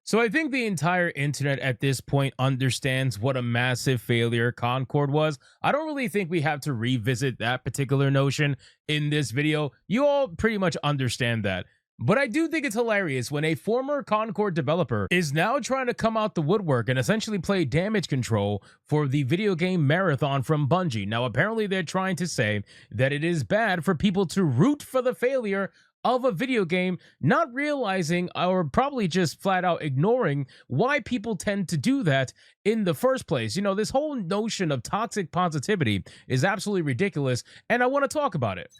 So I think the entire internet at this point understands what a massive failure Concord was. I don't really think we have to revisit that particular notion in this video. You all pretty much understand that. But I do think it's hilarious when a former Concord developer is now trying to come out the woodwork and essentially play damage control for the video game Marathon from Bungie. Now, apparently they're trying to say that it is bad for people to root for the failure of a video game, not realizing or probably just flat out ignoring why people tend to do that in the first place. You know, this whole notion of toxic positivity is absolutely ridiculous, and I want to talk about it.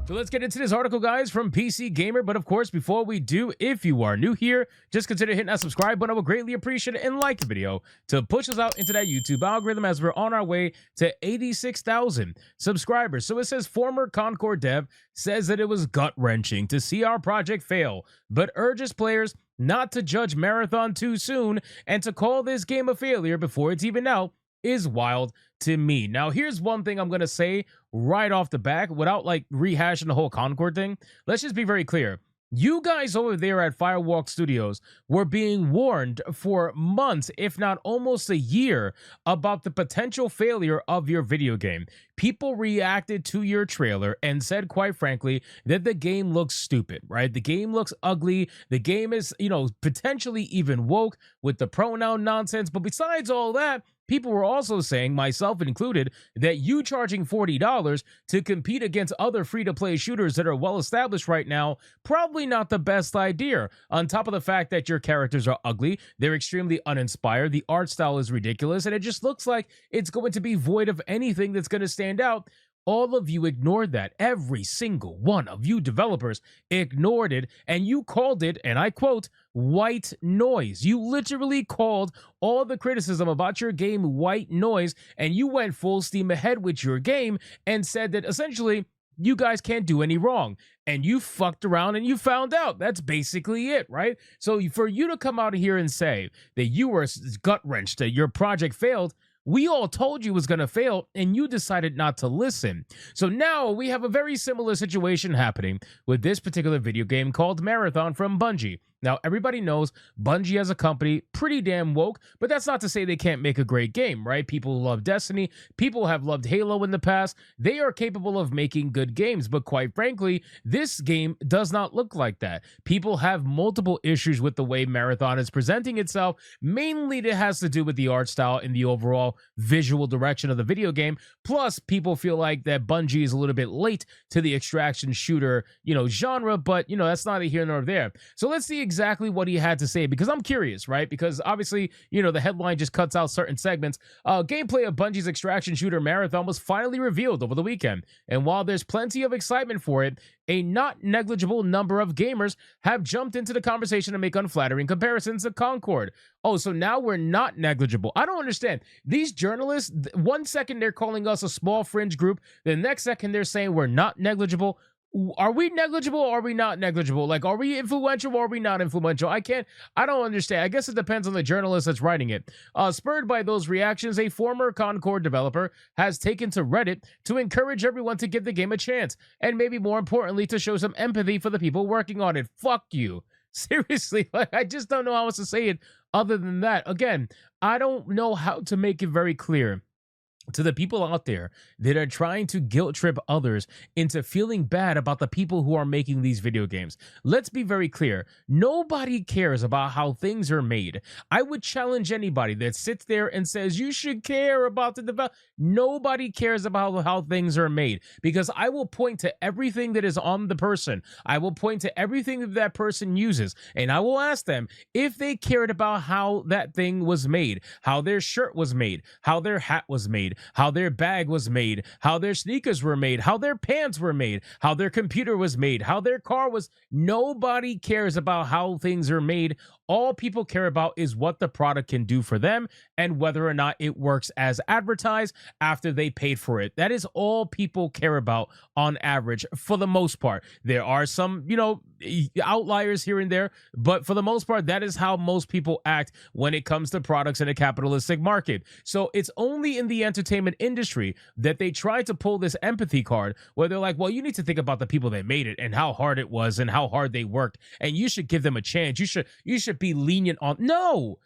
So let's get into this article, guys, from PC Gamer. But of course, before we do, if you are new here, just consider hitting that subscribe button. I would greatly appreciate it, and like the video to push us out into that YouTube algorithm as we're on our way to 86,000 subscribers. So it says former Concord dev says that it was gut-wrenching to see our project fail, but urges players not to judge Marathon too soon and to call this game a failure before it's even out is wild to me. Now, here's one thing I'm going to say right off the back without like rehashing the whole Concord thing. Let's just be very clear. You guys over there at Firewalk Studios were being warned for months, if not almost a year, about the potential failure of your video game. People reacted to your trailer and said, quite frankly, that the game looks stupid, right? The game looks ugly. The game is, potentially even woke with the pronoun nonsense. But besides all that, people were also saying, myself included, that you charging $40 to compete against other free-to-play shooters that are well-established right now, probably not the best idea. On top of the fact that your characters are ugly, they're extremely uninspired, the art style is ridiculous, and it just looks like it's going to be void of anything that's going to stand out. All of you ignored that. Every single one of you developers ignored it, and you called it, and I quote, white noise. You literally called all the criticism about your game white noise, and you went full steam ahead with your game and said that essentially you guys can't do any wrong. And you fucked around and you found out. That's basically it, right? So for you to come out here and say that you were gut-wrenched, that your project failed, we all told you it was going to fail, and you decided not to listen. So now we have a very similar situation happening with this particular video game called Marathon from Bungie. Now, everybody knows Bungie as a company, pretty damn woke, but that's not to say they can't make a great game, right? People love Destiny. People have loved Halo in the past. They are capable of making good games, but quite frankly, this game does not look like that. People have multiple issues with the way Marathon is presenting itself. Mainly it has to do with the art style and the overall visual direction of the video game. Plus, people feel like that Bungie is a little bit late to the extraction shooter, genre, but, that's neither here nor there. So let's see exactly what he had to say, because I'm curious, right? Because obviously, the headline just cuts out certain segments. Gameplay of Bungie's extraction shooter Marathon was finally revealed over the weekend, and while there's plenty of excitement for it, a not negligible number of gamers have jumped into the conversation to make unflattering comparisons to Concord. Oh, so now we're not negligible. I don't understand. These journalists, one second they're calling us a small fringe group, the next second they're saying we're not negligible. Are we negligible or are we not negligible? Like, are we influential or are we not influential? I don't understand. I guess it depends on the journalist that's writing it. Spurred by those reactions, a former Concord developer has taken to Reddit to encourage everyone to give the game a chance, and maybe more importantly, to show some empathy for the people working on it. Fuck you. Seriously, I just don't know how else to say it other than that. Again, I don't know how to make it very clear to the people out there that are trying to guilt trip others into feeling bad about the people who are making these video games. Let's be very clear. Nobody cares about how things are made. I would challenge anybody that sits there and says you should care about the develop. Nobody cares about how things are made, because I will point to everything that is on the person. I will point to everything that person uses, and I will ask them if they cared about how that thing was made, how their shirt was made, how their hat was made, how their bag was made, how their sneakers were made, how their pants were made, how their computer was made, how their car was. Nobody cares about how things are made. All people care about is what the product can do for them and whether or not it works as advertised after they paid for it. That is all people care about on average for the most part. There are some, outliers here and there, but for the most part, that is how most people act when it comes to products in a capitalistic market. So it's only in the entertainment industry that they try to pull this empathy card where they're like, well, you need to think about the people that made it and how hard it was and how hard they worked, and you should give them a chance. You should be lenient on. No,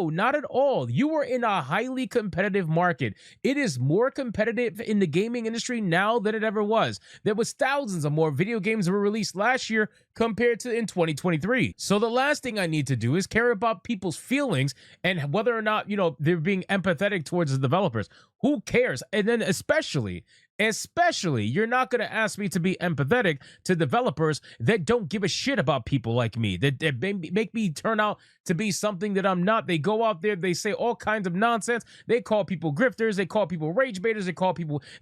not at all. You are in a highly competitive market. It is more competitive in the gaming industry now than it ever was. There was thousands of more video games that were released last year compared to in 2023. So the last thing I need to do is care about people's feelings and whether or not, they're being empathetic towards the developers. Who cares? And then especially, you're not going to ask me to be empathetic to developers that don't give a shit about people like me, that make me turn out to be something that I'm not. They go out there, they say all kinds of nonsense. They call people grifters, they call people rage baiters,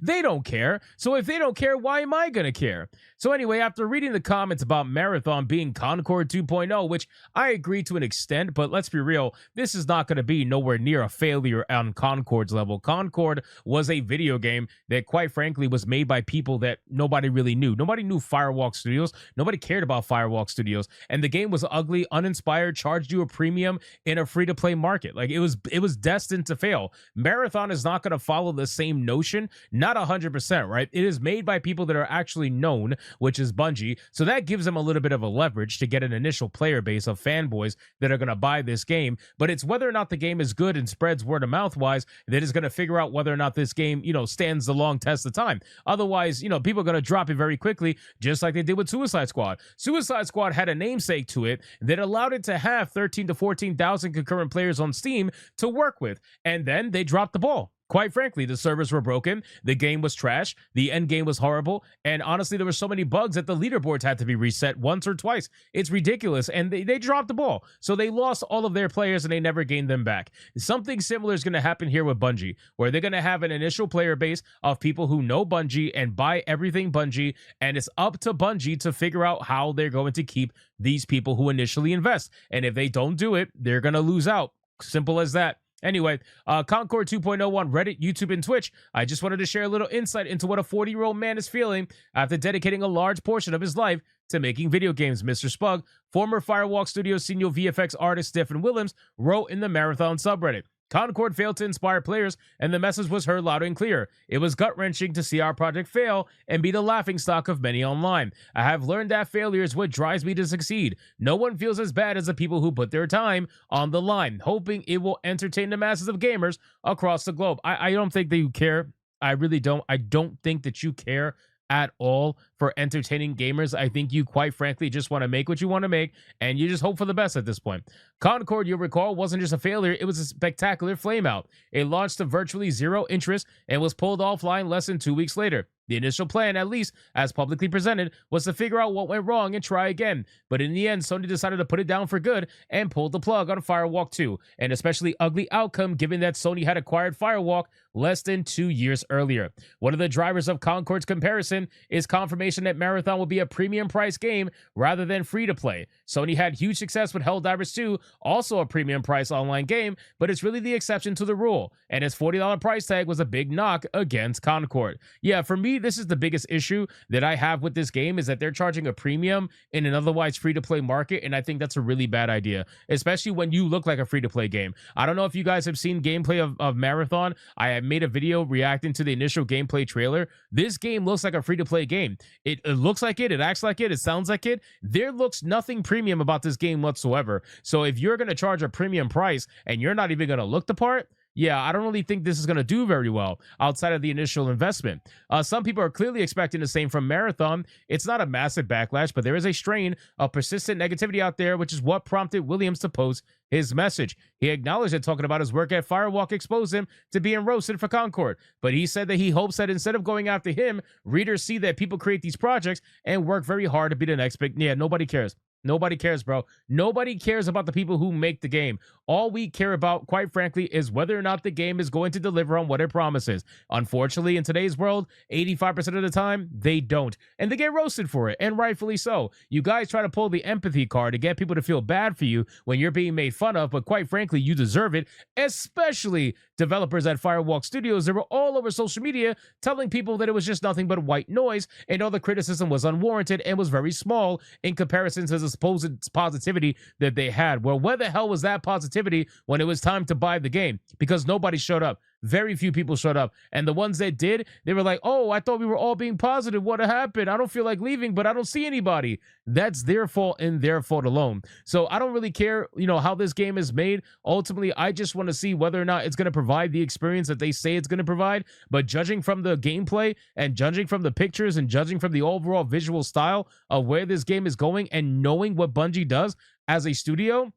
they don't care. So if they don't care, why am I going to care? So anyway, after reading the comments about Marathon being Concord 2.0, which I agree to an extent, but let's be real, this is not going to be nowhere near a failure on Concord's level. Concord was a video game that, quite frankly, was made by people that nobody really knew. Nobody knew Firewalk Studios. Nobody cared about Firewalk Studios. And the game was ugly, uninspired, charged you a premium in a free-to-play market. Like, it was destined to fail. Marathon is not going to follow the same notion, not 100%, right? It is made by people that are actually known, which is Bungie. So that gives them a little bit of a leverage to get an initial player base of fanboys that are going to buy this game. But it's whether or not the game is good and spreads word of mouth wise that is going to figure out whether or not this game, stands the long test of time. Otherwise, people are going to drop it very quickly, just like they did with Suicide Squad. Suicide Squad had a namesake to it that allowed it to have 13 to 14,000 concurrent players on Steam to work with. And then they dropped the ball. Quite frankly, the servers were broken, the game was trash, the end game was horrible, and honestly, there were so many bugs that the leaderboards had to be reset once or twice. It's ridiculous, and they dropped the ball. So they lost all of their players, and they never gained them back. Something similar is going to happen here with Bungie, where they're going to have an initial player base of people who know Bungie and buy everything Bungie, and it's up to Bungie to figure out how they're going to keep these people who initially invest. And if they don't do it, they're going to lose out. Simple as that. Anyway, Concord 2.0 on Reddit, YouTube, and Twitch. I just wanted to share a little insight into what a 40-year-old man is feeling after dedicating a large portion of his life to making video games. Mr. Spug, former Firewalk Studios senior VFX artist Stephen Willems, wrote in the Marathon subreddit, Concord failed to inspire players, and the message was heard loud and clear. It was gut-wrenching to see our project fail and be the laughingstock of many online. I have learned that failure is what drives me to succeed. No one feels as bad as the people who put their time on the line, hoping it will entertain the masses of gamers across the globe. I don't think that you care. I really don't. I don't think that you care at all for entertaining gamers. I think you, quite frankly, just want to make what you want to make, and you just hope for the best at this point. Concord, you'll recall, wasn't just a failure, it was a spectacular flameout. It launched to virtually zero interest and was pulled offline less than 2 weeks later. The initial plan, at least as publicly presented, was to figure out what went wrong and try again. But in the end, Sony decided to put it down for good and pulled the plug on Firewalk 2, an especially ugly outcome given that Sony had acquired Firewalk less than 2 years earlier. One of the drivers of Concord's comparison is confirmation that Marathon will be a premium price game rather than free-to-play. Sony had huge success with Helldivers 2, also a premium price online game, but it's really the exception to the rule, and its $40 price tag was a big knock against Concord. Yeah, for me, this is the biggest issue that I have with this game, is that they're charging a premium in an otherwise free-to-play market, and I think that's a really bad idea, especially when you look like a free-to-play game. I don't know if you guys have seen gameplay of Marathon. I have made a video reacting to the initial gameplay trailer. This game looks like a free-to-play game. It looks like it acts like it sounds like it. There looks nothing premium about this game whatsoever. So if you're going to charge a premium price and you're not even going to look the part, yeah, I don't really think this is going to do very well outside of the initial investment. Some people are clearly expecting the same from Marathon. It's not a massive backlash, but there is a strain of persistent negativity out there, which is what prompted Williams to post his message. He acknowledged that talking about his work at Firewalk exposed him to being roasted for Concord, but he said that he hopes that instead of going after him, readers see that people create these projects and work very hard to be the next big. Yeah, nobody cares. Nobody cares, bro. Nobody cares about the people who make the game. All we care about, quite frankly, is whether or not the game is going to deliver on what it promises. Unfortunately, in today's world, 85% of the time, they don't. And they get roasted for it, and rightfully so. You guys try to pull the empathy card to get people to feel bad for you when you're being made fun of, but quite frankly, you deserve it, especially developers at Firewalk Studios. They were all over social media telling people that it was just nothing but white noise, and all the criticism was unwarranted and was very small in comparison to the supposed positivity that they had. Well, where the hell was that positivity when it was time to buy the game? Because nobody showed up. Very few people showed up. And the ones that did, they were like, oh, I thought we were all being positive. What happened? I don't feel like leaving, but I don't see anybody. That's their fault and their fault alone. So I don't really care, how this game is made. Ultimately, I just want to see whether or not it's going to provide the experience that they say it's going to provide. But judging from the gameplay and judging from the pictures and judging from the overall visual style of where this game is going and knowing what Bungie does as a studio,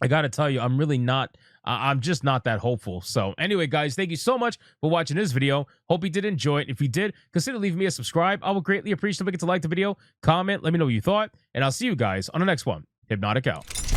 I got to tell you, I'm just not that hopeful. So anyway, guys, thank you so much for watching this video. Hope you did enjoy it. If you did, consider leaving me a subscribe. I would greatly appreciate it if you could like the video, comment, let me know what you thought, and I'll see you guys on the next one. Hypnotic out.